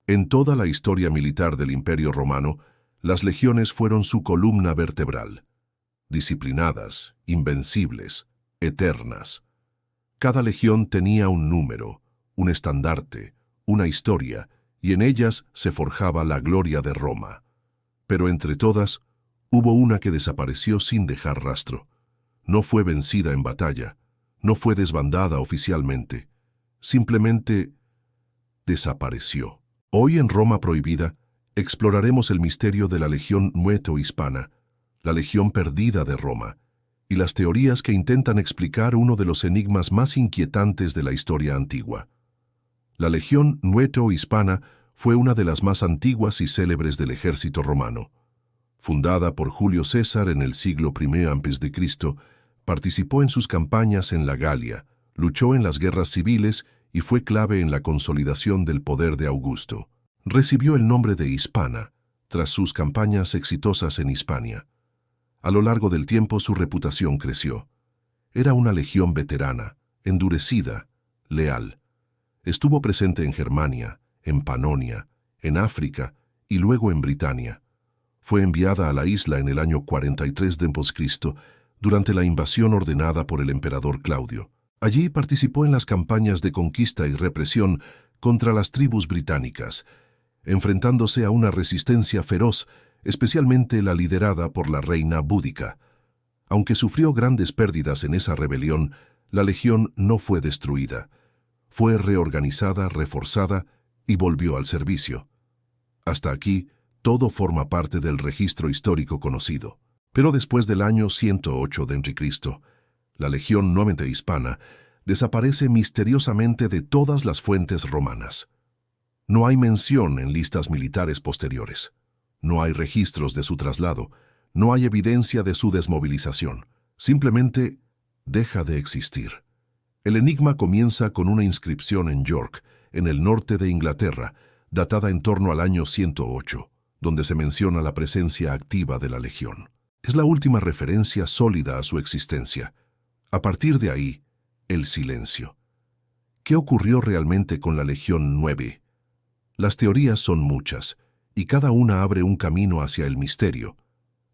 En toda la historia militar del Imperio Romano, las legiones fueron su columna vertebral. Disciplinadas, invencibles, eternas. Cada legión tenía un número, un estandarte, una historia, y en ellas se forjaba la gloria de Roma. Pero entre todas, hubo una que desapareció sin dejar rastro. No fue vencida en batalla, no fue desbandada oficialmente, simplemente desapareció. Hoy en Roma Prohibida, exploraremos el misterio de la Legión Nueto-Hispana, la Legión Perdida de Roma, y las teorías que intentan explicar uno de los enigmas más inquietantes de la historia antigua. La Legión Nueto-Hispana fue una de las más antiguas y célebres del ejército romano. Fundada por Julio César en el siglo I a.C., participó en sus campañas en la Galia, luchó en las guerras civiles y fue clave en la consolidación del poder de Augusto. Recibió el nombre de Hispana, tras sus campañas exitosas en Hispania. A lo largo del tiempo su reputación creció. Era una legión veterana, endurecida, leal. Estuvo presente en Germania, en Panonia, en África y luego en Britania. Fue enviada a la isla en el año 43 d.C. durante la invasión ordenada por el emperador Claudio. Allí participó en las campañas de conquista y represión contra las tribus británicas, enfrentándose a una resistencia feroz, especialmente la liderada por la reina Búdica. Aunque sufrió grandes pérdidas en esa rebelión, la legión no fue destruida. Fue reorganizada, reforzada y volvió al servicio. Hasta aquí, todo forma parte del registro histórico conocido. Pero después del año 108 d.C., la Legión Nueto-Hispana desaparece misteriosamente de todas las fuentes romanas. No hay mención en listas militares posteriores. No hay registros de su traslado. No hay evidencia de su desmovilización. Simplemente deja de existir. El enigma comienza con una inscripción en York, en el norte de Inglaterra, datada en torno al año 108, donde se menciona la presencia activa de la Legión. Es la última referencia sólida a su existencia. A partir de ahí, el silencio. ¿Qué ocurrió realmente con la Legión 9? Las teorías son muchas, y cada una abre un camino hacia el misterio.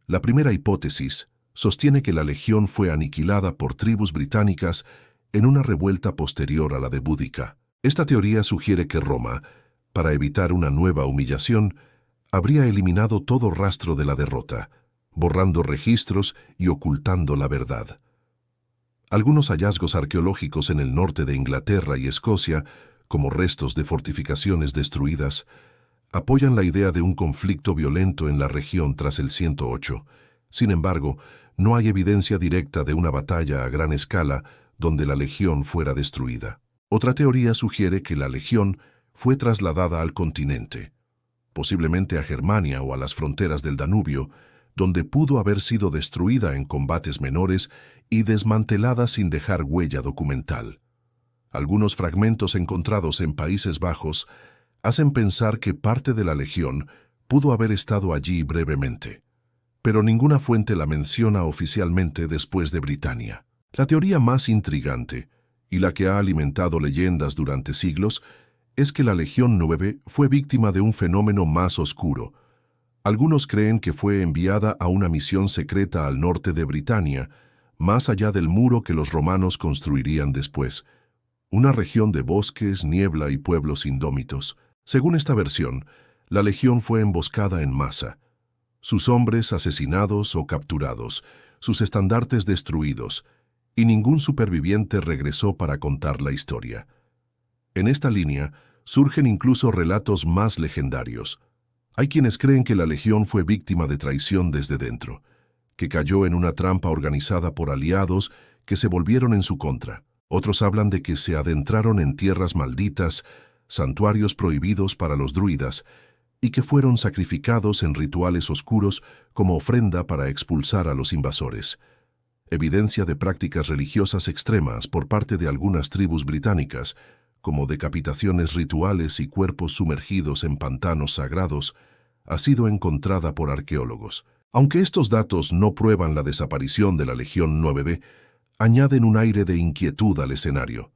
La primera hipótesis sostiene que la Legión fue aniquilada por tribus británicas en una revuelta posterior a la de Búdica. Esta teoría sugiere que Roma, para evitar una nueva humillación, habría eliminado todo rastro de la derrota, borrando registros y ocultando la verdad. Algunos hallazgos arqueológicos en el norte de Inglaterra y Escocia, como restos de fortificaciones destruidas, apoyan la idea de un conflicto violento en la región tras el 108. Sin embargo, no hay evidencia directa de una batalla a gran escala donde la legión fuera destruida. Otra teoría sugiere que la legión fue trasladada al continente, posiblemente a Germania o a las fronteras del Danubio, donde pudo haber sido destruida en combates menores y desmantelada sin dejar huella documental. Algunos fragmentos encontrados en Países Bajos hacen pensar que parte de la legión pudo haber estado allí brevemente, pero ninguna fuente la menciona oficialmente después de Britania. La teoría más intrigante, y la que ha alimentado leyendas durante siglos, es que la Legión 9 fue víctima de un fenómeno más oscuro. Algunos creen que fue enviada a una misión secreta al norte de Britania, más allá del muro que los romanos construirían después, una región de bosques, niebla y pueblos indómitos. Según esta versión, la legión fue emboscada en masa, sus hombres asesinados o capturados, sus estandartes destruidos, y ningún superviviente regresó para contar la historia. En esta línea surgen incluso relatos más legendarios. Hay quienes creen que la legión fue víctima de traición desde dentro, que cayó en una trampa organizada por aliados que se volvieron en su contra. Otros hablan de que se adentraron en tierras malditas, santuarios prohibidos para los druidas, y que fueron sacrificados en rituales oscuros como ofrenda para expulsar a los invasores. Evidencia de prácticas religiosas extremas por parte de algunas tribus británicas, como decapitaciones rituales y cuerpos sumergidos en pantanos sagrados, ha sido encontrada por arqueólogos. Aunque estos datos no prueban la desaparición de la Legión 9B, añaden un aire de inquietud al escenario.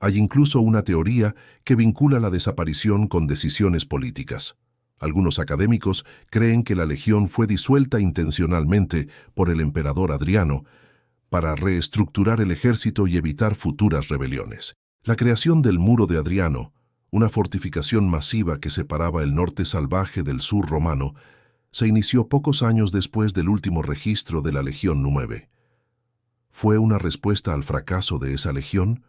Hay incluso una teoría que vincula la desaparición con decisiones políticas. Algunos académicos creen que la legión fue disuelta intencionalmente por el emperador Adriano para reestructurar el ejército y evitar futuras rebeliones. La creación del Muro de Adriano, una fortificación masiva que separaba el norte salvaje del sur romano, se inició pocos años después del último registro de la Legión 9. ¿Fue una respuesta al fracaso de esa legión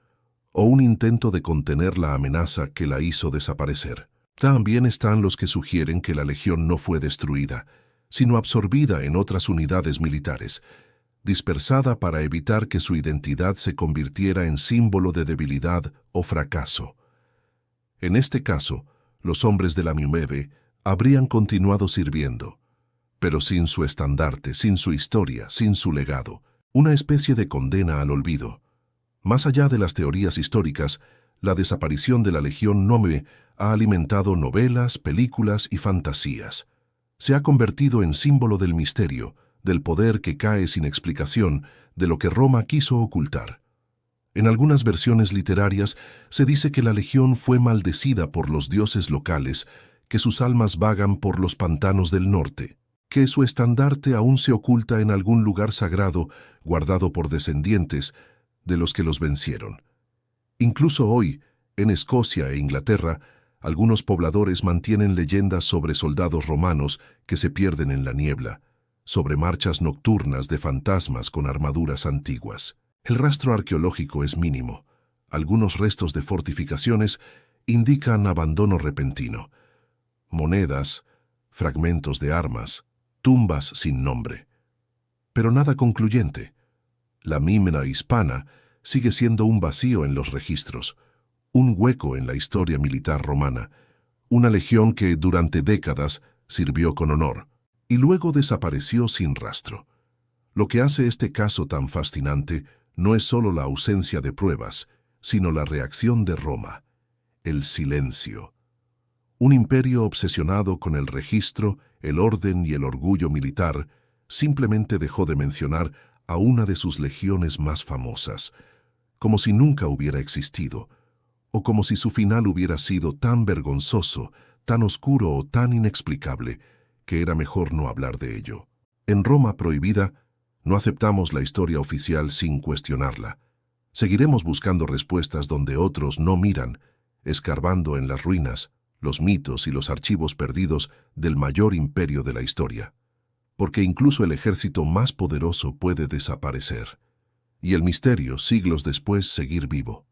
o un intento de contener la amenaza que la hizo desaparecer? También están los que sugieren que la legión no fue destruida, sino absorbida en otras unidades militares, dispersada para evitar que su identidad se convirtiera en símbolo de debilidad o fracaso. En este caso, los hombres de la Numebe habrían continuado sirviendo, pero sin su estandarte, sin su historia, sin su legado, una especie de condena al olvido. Más allá de las teorías históricas, la desaparición de la Legión Númebe ha alimentado novelas, películas y fantasías. Se ha convertido en símbolo del misterio, del poder que cae sin explicación, de lo que Roma quiso ocultar. En algunas versiones literarias se dice que la legión fue maldecida por los dioses locales, que sus almas vagan por los pantanos del norte, que su estandarte aún se oculta en algún lugar sagrado guardado por descendientes de los que los vencieron. Incluso hoy, en Escocia e Inglaterra, algunos pobladores mantienen leyendas sobre soldados romanos que se pierden en la niebla, sobre marchas nocturnas de fantasmas con armaduras antiguas. El rastro arqueológico es mínimo. Algunos restos de fortificaciones indican abandono repentino. Monedas, fragmentos de armas, tumbas sin nombre. Pero nada concluyente. La Mímena hispana sigue siendo un vacío en los registros, un hueco en la historia militar romana, una legión que durante décadas sirvió con honor y luego desapareció sin rastro. Lo que hace este caso tan fascinante no es solo la ausencia de pruebas, sino la reacción de Roma, el silencio. Un imperio obsesionado con el registro, el orden y el orgullo militar simplemente dejó de mencionar a una de sus legiones más famosas, como si nunca hubiera existido, o como si su final hubiera sido tan vergonzoso, tan oscuro o tan inexplicable, que era mejor no hablar de ello. En Roma prohibida, no aceptamos la historia oficial sin cuestionarla. Seguiremos buscando respuestas donde otros no miran, escarbando en las ruinas, los mitos y los archivos perdidos del mayor imperio de la historia. Porque incluso el ejército más poderoso puede desaparecer, y el misterio, siglos después, seguir vivo.